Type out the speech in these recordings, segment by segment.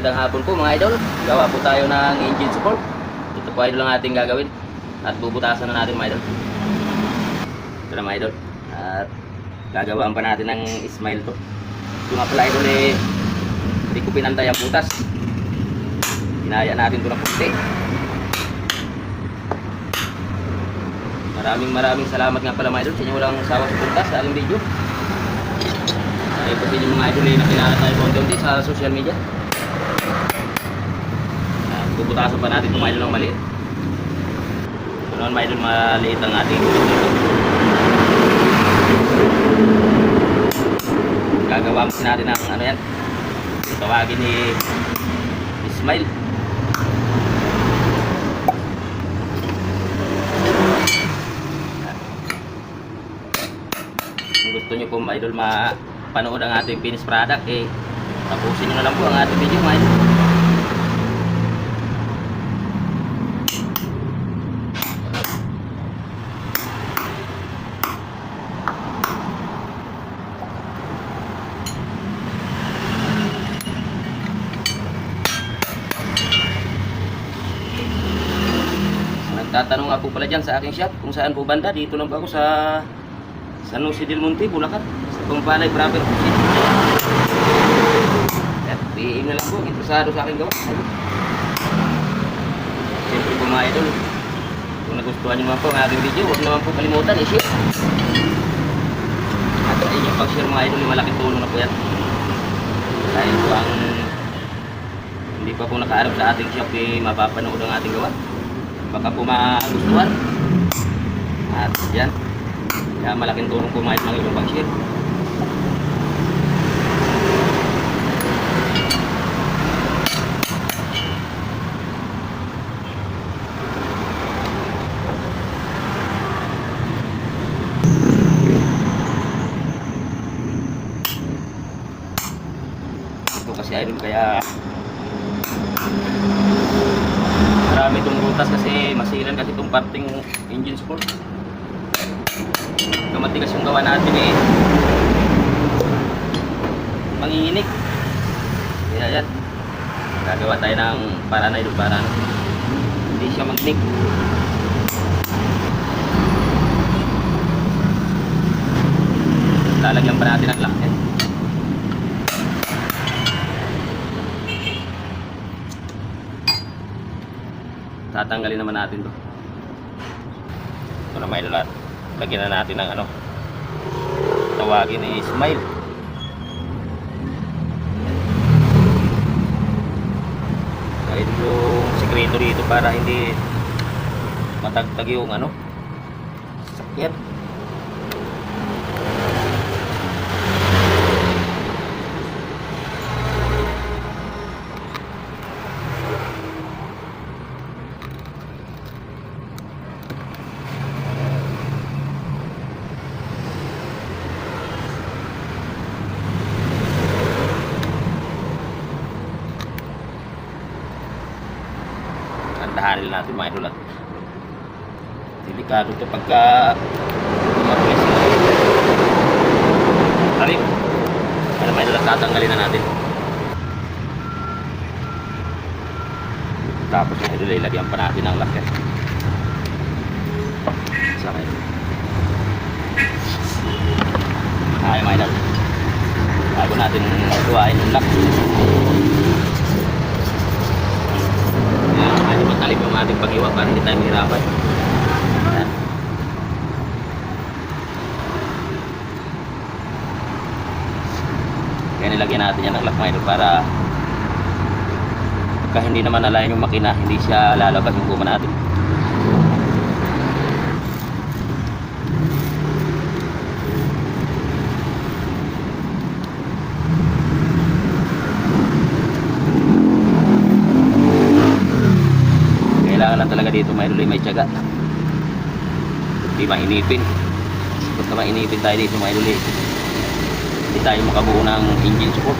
magandang hapon po mga idol. Gawa po tayo ng engine support. Ito po idol ang ating gagawin. At bubutasan na natin mga idol. Ito na mga idol. At gagawaan pa natin ng smile to. Ito nga pala idol hindi ko pinantay ang butas. Hinaya natin ito ng puti. Maraming salamat nga pala mga idol sa inyo walang sawa suporta sa aking video. Ay po yung mga idol na kinala tayo konti sa social media. Bubutasan pa natin kung mga idol ng maliit. Ito naman mga idol maliit ang ating gagawa natin ng ano yan. Tawagin ni Smile. Kung gusto nyo po mga idol mapanood ang ating finished product tapusin nyo na lang po ang ating video mga idol. Nagtatanong nga po pala dyan sa aking shop kung saan po banda. Dito lang po ako sa San Jose del Monte, Bulacan, sa Pampalay Proper City. At i-email na lang po interesado sa aking gawa. Siyempre po mga idol, kung nagustuhan nyo naman po ang aking video, huwag naman po kalimutan i-share. At sa inyong pag-share mga idol, malaking tulong na po yan. Dahil po ang hindi pa po nakaarap sa ating shop mapapanood ang ating gawa. Baka po magustuhan. At yan, kaya malaking tulong po mga idol ng inyong pag-share. Ito kasi idol kaya marami itong butas kasi masilan kasi itong parting engine support. Kamatigas yung gawa natin manginginig. Kaya yan, gagawa tayo ng paraan idol para hindi siya magnig. Lalagyan pa natin ang lock yan. Tatanggalin naman natin to. Ito na may lalat. Lagyan na natin ng ano, tawagin ni Smile. Kahit yung sikreto dito para hindi matagtag yung ano, sakyan. Dahanin natin mga idol at delikado ito pagka mabilis tarik. Ano mga idol at tatanggalin na natin. Tapos mga idol ilagyan pa natin ang lock yan. Sama idol. Ay mga idol, bago natin gawain yung lock, talip yung ating pag-iwa para hindi tayo mahirapan. Ayan. Kaya nilagyan natin yan ng lock mga idol para pagka hindi naman nalayan yung makina, hindi siya lalabas yung guma natin. Kailangan lang talaga dito mga idol may tiyaga. Hindi mainipin. Basta mainipin tayo dito mga idol hindi tayo makabuo ng engine support.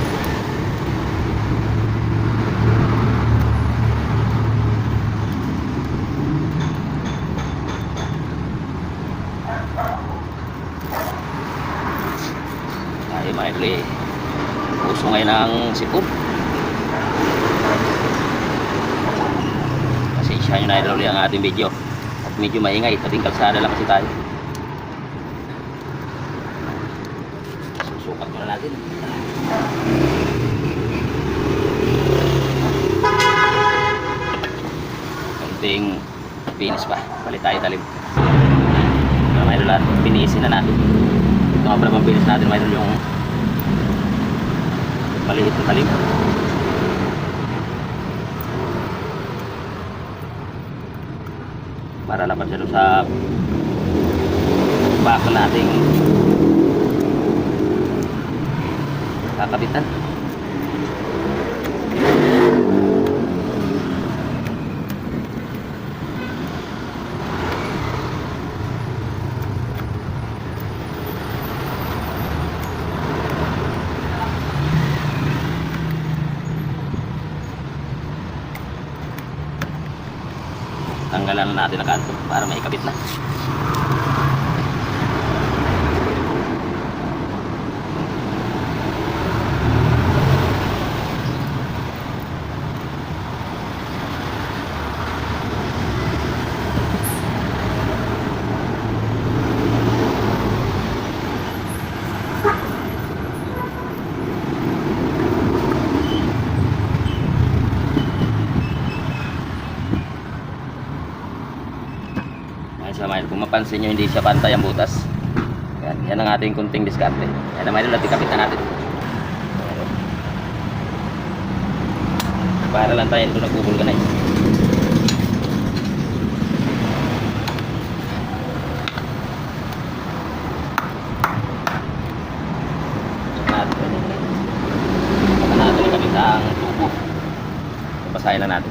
Ay mga idol uso ngayon ang sipon. Basahin nyo na idol ulit ang ating video. At medyo maingay, tabing kalsada lang kasi tayo. Susukat muna natin. Konting finish pa, palit tayo talim. Mga idol, at pinisin na natin. Ito nga pala bang finish natin mga idol, yung maliit na talim. Para lapat siya doon sa bakal nating kakabitan. Tanggalan na natin ang kanto para maikabit na. Sa mga, kung mapansin nyo hindi siya pantay ang butas, yan ang ating kunting diskarte. Yan naman yung ikabit na natin para lang tayo ito nag-vulcanize. Saka natin ikabit ang tubo. Basahin lang natin.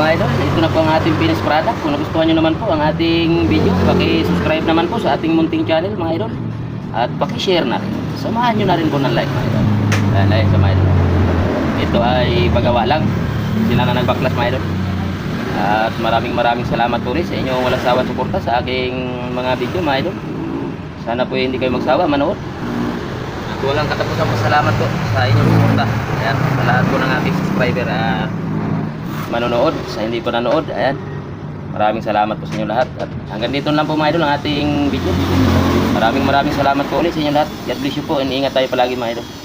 Mga idol, ito na po ang ating finished product. Kung nagustuhan nyo naman po ang ating video, paki-subscribe naman po sa ating munting channel mga idol. At paki-share na rin. Samahan nyo na rin po ng like mga idol. Like sa mga idol. Ito ay pagawa lang. Sila na nagbaklas mga idol. At maraming salamat po rin sa inyong walang sawang suporta sa aking mga video mga idol. Sana po hindi kayo magsawa manood. At walang katapusang pasalamat po sa inyong suporta. Ayan, sa lahat po ng ating subscriber at manonood, sa hindi po nanood. Ayan, maraming salamat po sa inyo lahat. At hanggang dito lang po mga idol ang ating video. Maraming salamat po ulit sa inyo lahat. God bless you po, and ingat tayo palagi mga idol.